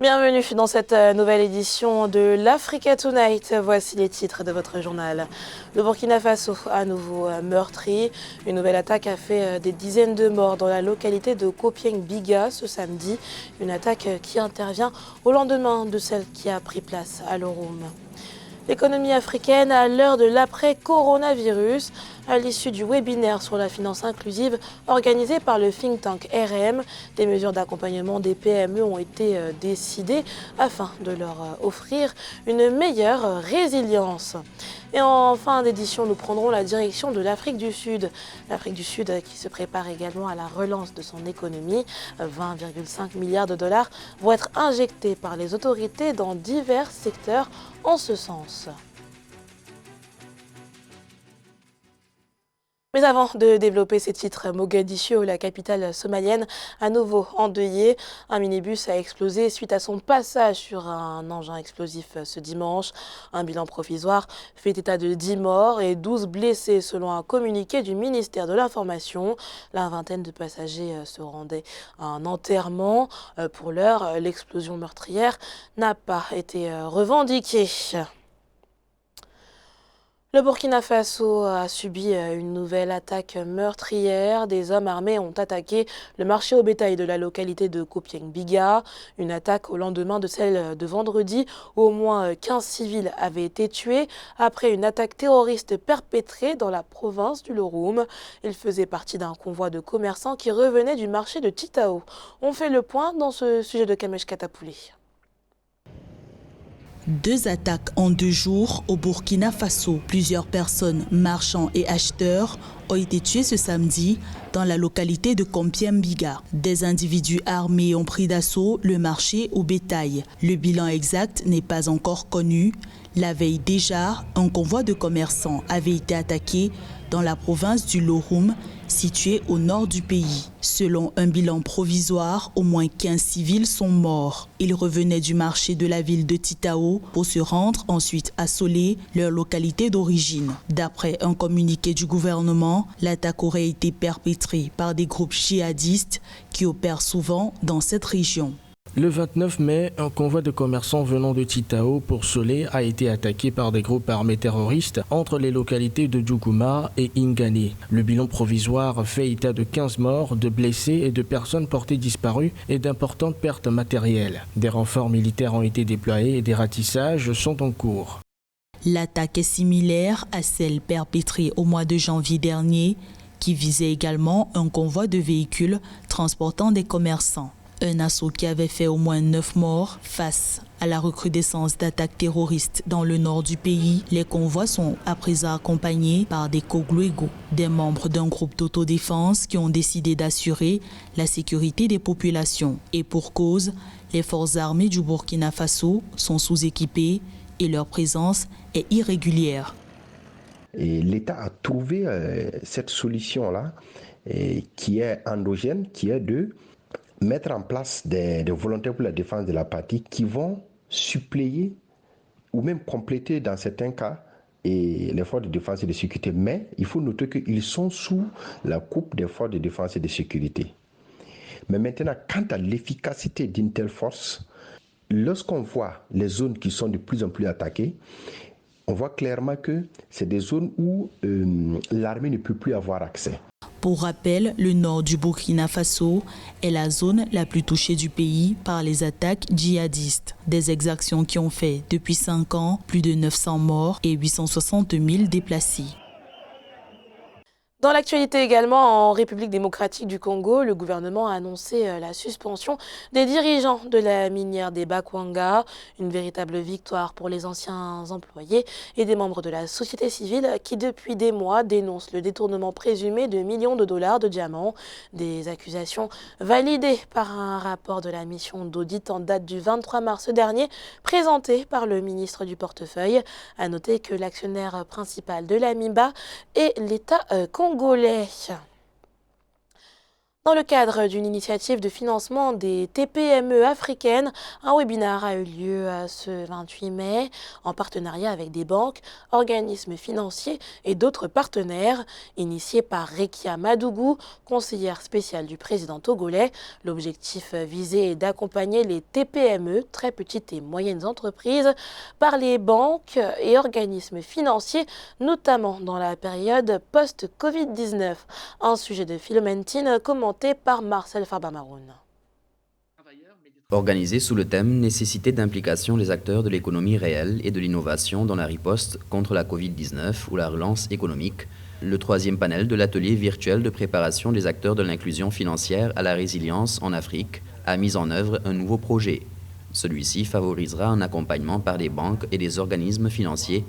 Bienvenue dans cette nouvelle édition de l'Africa Tonight. Voici les titres de votre journal. Le Burkina Faso, à nouveau meurtri. Une nouvelle attaque a fait des dizaines de morts dans la localité de Kopieng-Biga ce samedi. Une attaque qui intervient au lendemain de celle qui a pris place à l'Oroum. L'économie africaine à l'heure de l'après-coronavirus, à l'issue du webinaire sur la finance inclusive organisé par le think tank RM, des mesures d'accompagnement des PME ont été décidées afin de leur offrir une meilleure résilience. Et en fin d'édition, nous prendrons la direction de l'Afrique du Sud. L'Afrique du Sud qui se prépare également à la relance de son économie. 20,5 milliards de dollars vont être injectés par les autorités dans divers secteurs en ce sens. Mais avant de développer ces titres, Mogadiscio, la capitale somalienne, à nouveau endeuillée. Un minibus a explosé suite à son passage sur un engin explosif ce dimanche. Un bilan provisoire fait état de 10 morts et 12 blessés selon un communiqué du ministère de l'Information. La vingtaine de passagers se rendaient à un enterrement. Pour l'heure, l'explosion meurtrière n'a pas été revendiquée. Le Burkina Faso a subi une nouvelle attaque meurtrière. Des hommes armés ont attaqué le marché au bétail de la localité de Kopieng-Biga. Une attaque au lendemain de celle de vendredi où au moins 15 civils avaient été tués après une attaque terroriste perpétrée dans la province du Loroum. Il faisait partie d'un convoi de commerçants qui revenait du marché de Titao. On fait le point dans ce sujet de Kamesh Katapouli. 2 attaques en 2 jours au Burkina Faso. Plusieurs personnes, marchands et acheteurs, ont été tués ce samedi dans la localité de Kopieng-Biga. Des individus armés ont pris d'assaut le marché au bétail. Le bilan exact n'est pas encore connu. La veille déjà, un convoi de commerçants avait été attaqué dans la province du Loroum, située au nord du pays. Selon un bilan provisoire, au moins 15 civils sont morts. Ils revenaient du marché de la ville de Titao pour se rendre ensuite à Solé, leur localité d'origine. D'après un communiqué du gouvernement, l'attaque aurait été perpétrée par des groupes djihadistes qui opèrent souvent dans cette région. Le 29 mai, un convoi de commerçants venant de Titao pour Solé a été attaqué par des groupes armés terroristes entre les localités de Djougouma et Ingane. Le bilan provisoire fait état de 15 morts, de blessés et de personnes portées disparues et d'importantes pertes matérielles. Des renforts militaires ont été déployés et des ratissages sont en cours. L'attaque est similaire à celle perpétrée au mois de janvier dernier, qui visait également un convoi de véhicules transportant des commerçants. Un assaut qui avait fait au moins 9 morts. Face à la recrudescence d'attaques terroristes dans le nord du pays, les convois sont à présent accompagnés par des Kogluego, des membres d'un groupe d'autodéfense qui ont décidé d'assurer la sécurité des populations. Et pour cause, les forces armées du Burkina Faso sont sous-équipées et leur présence est irrégulière. Et l'État a trouvé cette solution-là qui est endogène, qui est de mettre en place des volontaires pour la défense de la patrie qui vont suppléer ou même compléter dans certains cas et les forces de défense et de sécurité. Mais il faut noter qu'ils sont sous la coupe des forces de défense et de sécurité. Mais maintenant, quant à l'efficacité d'une telle force, lorsqu'on voit les zones qui sont de plus en plus attaquées, on voit clairement que c'est des zones où l'armée ne peut plus avoir accès. Pour rappel, le nord du Burkina Faso est la zone la plus touchée du pays par les attaques djihadistes. Des exactions qui ont fait depuis 5 ans plus de 900 morts et 860 000 déplacés. Dans l'actualité également, en République démocratique du Congo, le gouvernement a annoncé la suspension des dirigeants de la minière des Bakwanga, une véritable victoire pour les anciens employés et des membres de la société civile qui depuis des mois dénoncent le détournement présumé de millions de dollars de diamants. Des accusations validées par un rapport de la mission d'audit en date du 23 mars dernier, présenté par le ministre du portefeuille. À noter que l'actionnaire principal de la MIBA est l'État congolais. Dans le cadre d'une initiative de financement des TPME africaines, un webinaire a eu lieu ce 28 mai en partenariat avec des banques, organismes financiers et d'autres partenaires, initié par Rekia Madougou, conseillère spéciale du président togolais. L'objectif visé est d'accompagner les TPME, très petites et moyennes entreprises, par les banques et organismes financiers, notamment dans la période post-Covid-19. Un sujet de Philomentine commenté par Marcel Farbamaroun. Organisé sous le thème « Nécessité d'implication des acteurs de l'économie réelle et de l'innovation dans la riposte contre la Covid-19 ou la relance économique », le troisième panel de l'atelier virtuel de préparation des acteurs de l'inclusion financière à la résilience en Afrique a mis en œuvre un nouveau projet. Celui-ci favorisera un accompagnement par des banques et des organismes financiers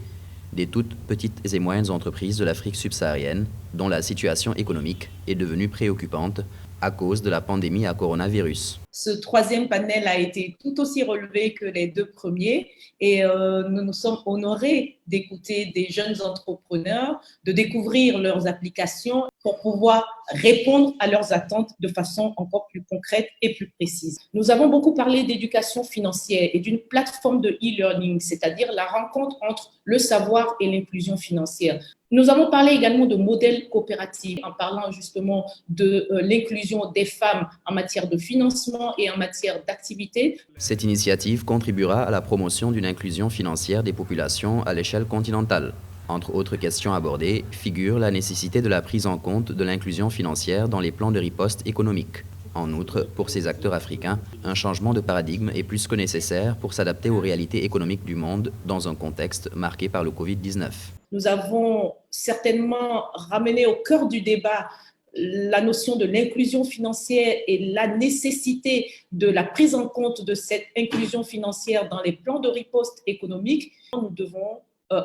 des toutes petites et moyennes entreprises de l'Afrique subsaharienne dont la situation économique est devenue préoccupante à cause de la pandémie à coronavirus. Ce troisième panel a été tout aussi relevé que les deux premiers et nous nous sommes honorés d'écouter des jeunes entrepreneurs, de découvrir leurs applications pour pouvoir répondre à leurs attentes de façon encore plus concrète et plus précise. Nous avons beaucoup parlé d'éducation financière et d'une plateforme de e-learning, c'est-à-dire la rencontre entre le savoir et l'inclusion financière. Nous avons parlé également de modèles coopératifs en parlant justement de l'inclusion des femmes en matière de financement et en matière d'activité. Cette initiative contribuera à la promotion d'une inclusion financière des populations à l'échelle continentale. Entre autres questions abordées figure la nécessité de la prise en compte de l'inclusion financière dans les plans de riposte économique. En outre, pour ces acteurs africains, un changement de paradigme est plus que nécessaire pour s'adapter aux réalités économiques du monde dans un contexte marqué par le Covid-19. Nous avons certainement ramené au cœur du débat la notion de l'inclusion financière et la nécessité de la prise en compte de cette inclusion financière dans les plans de riposte économique. Nous devons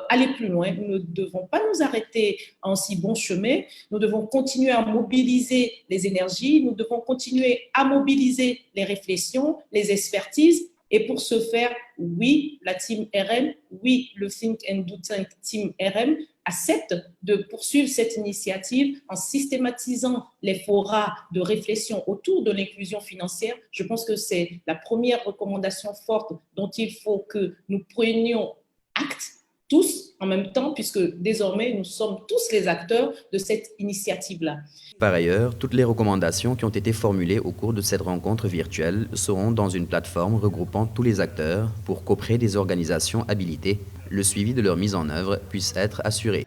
aller plus loin, nous ne devons pas nous arrêter en si bon chemin, nous devons continuer à mobiliser les énergies, nous devons continuer à mobiliser les réflexions, les expertises. Et pour ce faire, oui, la Team RM, oui, le Think and Do Tank Team RM accepte de poursuivre cette initiative en systématisant les forats de réflexion autour de l'inclusion financière. Je pense que c'est la première recommandation forte dont il faut que nous prenions acte tous en même temps, puisque désormais nous sommes tous les acteurs de cette initiative-là. Par ailleurs, toutes les recommandations qui ont été formulées au cours de cette rencontre virtuelle seront dans une plateforme regroupant tous les acteurs pour qu'auprès des organisations habilitées, le suivi de leur mise en œuvre puisse être assuré.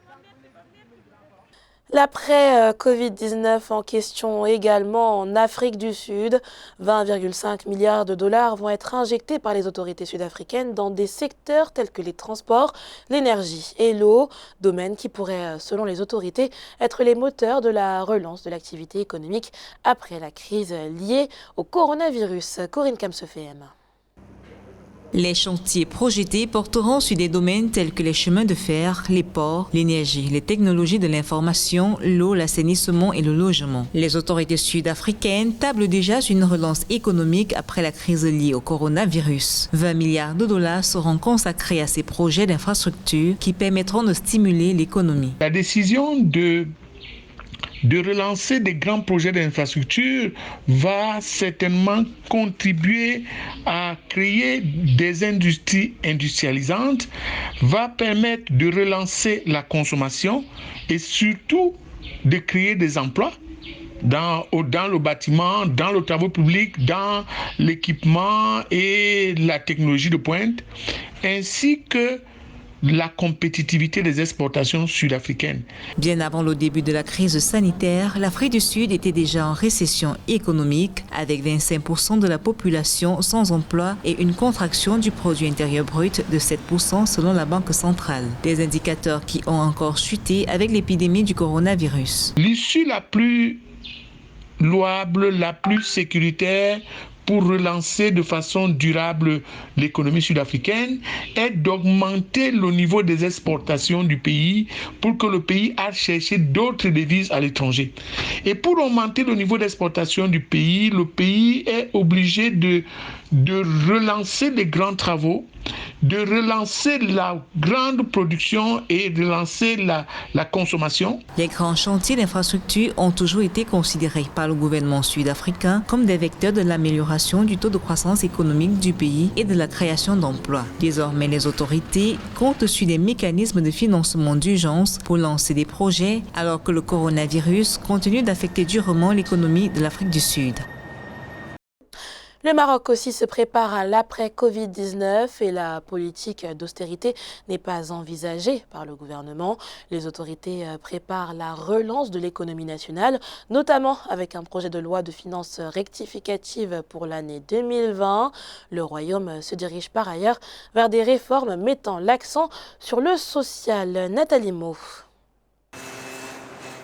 L'après-Covid-19 en question également en Afrique du Sud. 20,5 milliards de dollars vont être injectés par les autorités sud-africaines dans des secteurs tels que les transports, l'énergie et l'eau, domaines qui pourraient, selon les autorités, être les moteurs de la relance de l'activité économique après la crise liée au coronavirus. Corinne Kamsefem. Les chantiers projetés porteront sur des domaines tels que les chemins de fer, les ports, l'énergie, les technologies de l'information, l'eau, l'assainissement et le logement. Les autorités sud-africaines tablent déjà sur une relance économique après la crise liée au coronavirus. 20 milliards de dollars seront consacrés à ces projets d'infrastructure qui permettront de stimuler l'économie. La décision de relancer des grands projets d'infrastructure va certainement contribuer à créer des industries industrialisantes, va permettre de relancer la consommation et surtout de créer des emplois dans le bâtiment, dans le travaux public, dans l'équipement et la technologie de pointe, ainsi que la compétitivité des exportations sud-africaines. Bien avant le début de la crise sanitaire, l'Afrique du Sud était déjà en récession économique, avec 25% de la population sans emploi et une contraction du produit intérieur brut de 7% selon la Banque centrale. Des indicateurs qui ont encore chuté avec l'épidémie du coronavirus. L'issue la plus louable, la plus sécuritaire pour relancer de façon durable l'économie sud-africaine est d'augmenter le niveau des exportations du pays pour que le pays aille chercher d'autres devises à l'étranger. Et pour augmenter le niveau d'exportation du pays, le pays est obligé de relancer des grands travaux, de relancer la grande production et de relancer la consommation. Les grands chantiers d'infrastructure ont toujours été considérés par le gouvernement sud-africain comme des vecteurs de l'amélioration du taux de croissance économique du pays et de la création d'emplois. Désormais, les autorités comptent sur des mécanismes de financement d'urgence pour lancer des projets alors que le coronavirus continue d'affecter durement l'économie de l'Afrique du Sud. Le Maroc aussi se prépare à l'après-Covid-19 et la politique d'austérité n'est pas envisagée par le gouvernement. Les autorités préparent la relance de l'économie nationale, notamment avec un projet de loi de finances rectificative pour l'année 2020. Le Royaume se dirige par ailleurs vers des réformes mettant l'accent sur le social. Nathalie Mo.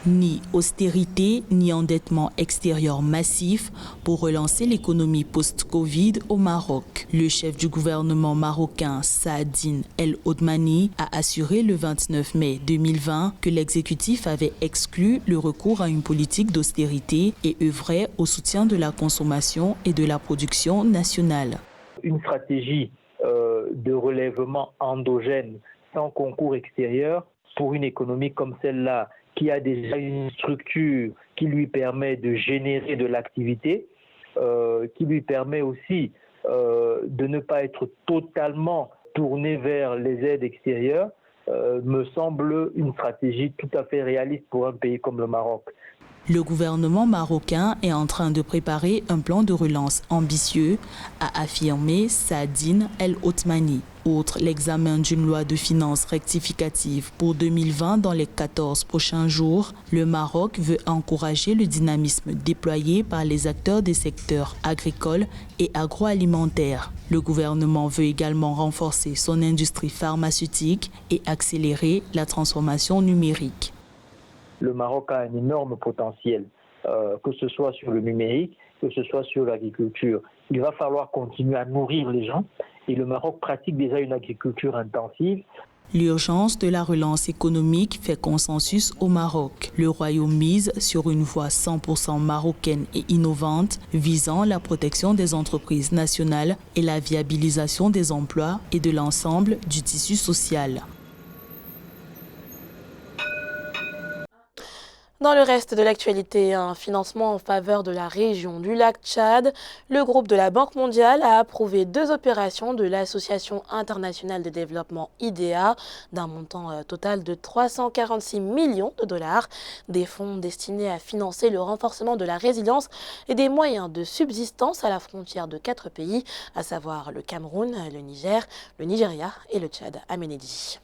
Ni austérité, ni endettement extérieur massif pour relancer l'économie post-Covid au Maroc. Le chef du gouvernement marocain, Saadine El Othmani, a assuré le 29 mai 2020 que l'exécutif avait exclu le recours à une politique d'austérité et œuvrait au soutien de la consommation et de la production nationale. Une stratégie de relèvement endogène sans concours extérieur pour une économie comme celle-là, qui a déjà une structure qui lui permet de générer de l'activité, qui lui permet aussi de ne pas être totalement tourné vers les aides extérieures, me semble une stratégie tout à fait réaliste pour un pays comme le Maroc. Le gouvernement marocain est en train de préparer un plan de relance ambitieux, a affirmé Saadine El Othmani. Outre l'examen d'une loi de finances rectificative pour 2020 dans les 14 prochains jours, le Maroc veut encourager le dynamisme déployé par les acteurs des secteurs agricoles et agroalimentaires. Le gouvernement veut également renforcer son industrie pharmaceutique et accélérer la transformation numérique. Le Maroc a un énorme potentiel, que ce soit sur le numérique, que ce soit sur l'agriculture. Il va falloir continuer à nourrir les gens et le Maroc pratique déjà une agriculture intensive. L'urgence de la relance économique fait consensus au Maroc. Le Royaume mise sur une voie 100% marocaine et innovante visant la protection des entreprises nationales et la viabilisation des emplois et de l'ensemble du tissu social. Dans le reste de l'actualité, un financement en faveur de la région du lac Tchad, le groupe de la Banque mondiale a approuvé 2 opérations de l'Association internationale de développement IDEA d'un montant total de 346 millions de dollars, des fonds destinés à financer le renforcement de la résilience et des moyens de subsistance à la frontière de 4 pays, à savoir le Cameroun, le Niger, le Nigeria et le Tchad. Aménédi.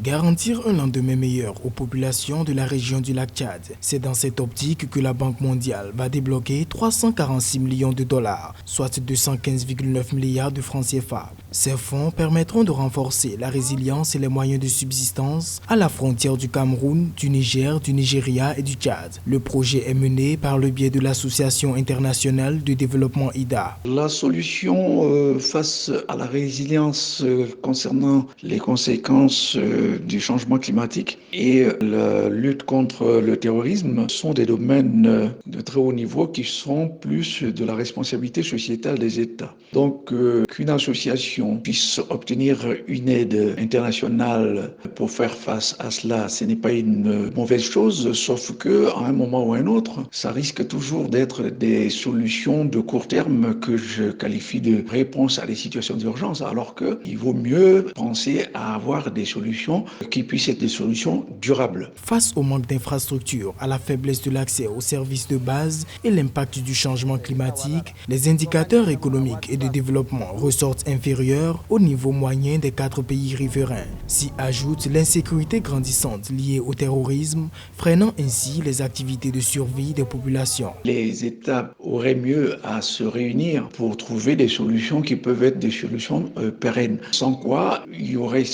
Garantir un lendemain meilleur aux populations de la région du lac Tchad. C'est dans cette optique que la Banque mondiale va débloquer 346 millions de dollars, soit 215,9 milliards de francs CFA. Ces fonds permettront de renforcer la résilience et les moyens de subsistance à la frontière du Cameroun, du Niger, du Nigeria et du Tchad. Le projet est mené par le biais de l'Association internationale de développement IDA. La solution face à la résilience concernant les conséquences du changement climatique et la lutte contre le terrorisme sont des domaines de très haut niveau qui sont plus de la responsabilité sociétale des États. Donc qu'une association puisse obtenir une aide internationale pour faire face à cela, ce n'est pas une mauvaise chose, sauf que à un moment ou à un autre, ça risque toujours d'être des solutions de court terme que je qualifie de réponse à des situations d'urgence, alors qu'il vaut mieux penser à avoir des solutions qui puissent être des solutions durables. Face au manque d'infrastructures, à la faiblesse de l'accès aux services de base et l'impact du changement climatique, les indicateurs économiques et de développement ressortent inférieurs au niveau moyen des 4 pays riverains. S'y ajoute l'insécurité grandissante liée au terrorisme, freinant ainsi les activités de survie des populations. Les États auraient mieux à se réunir pour trouver des solutions qui peuvent être des solutions pérennes. Sans quoi, il y aurait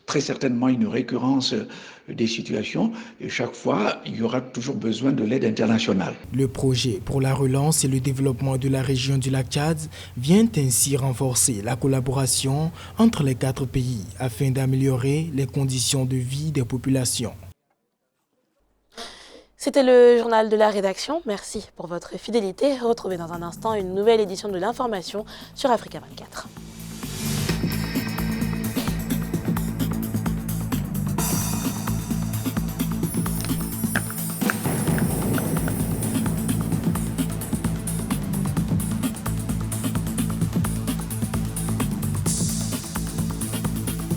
très certainement une récurrence des situations et chaque fois, il y aura toujours besoin de l'aide internationale. Le projet pour la relance et le développement de la région du lac Tchad vient ainsi renforcer la collaboration entre les 4 pays afin d'améliorer les conditions de vie des populations. C'était le journal de la rédaction. Merci pour votre fidélité. Retrouvez dans un instant une nouvelle édition de l'information sur Africa 24.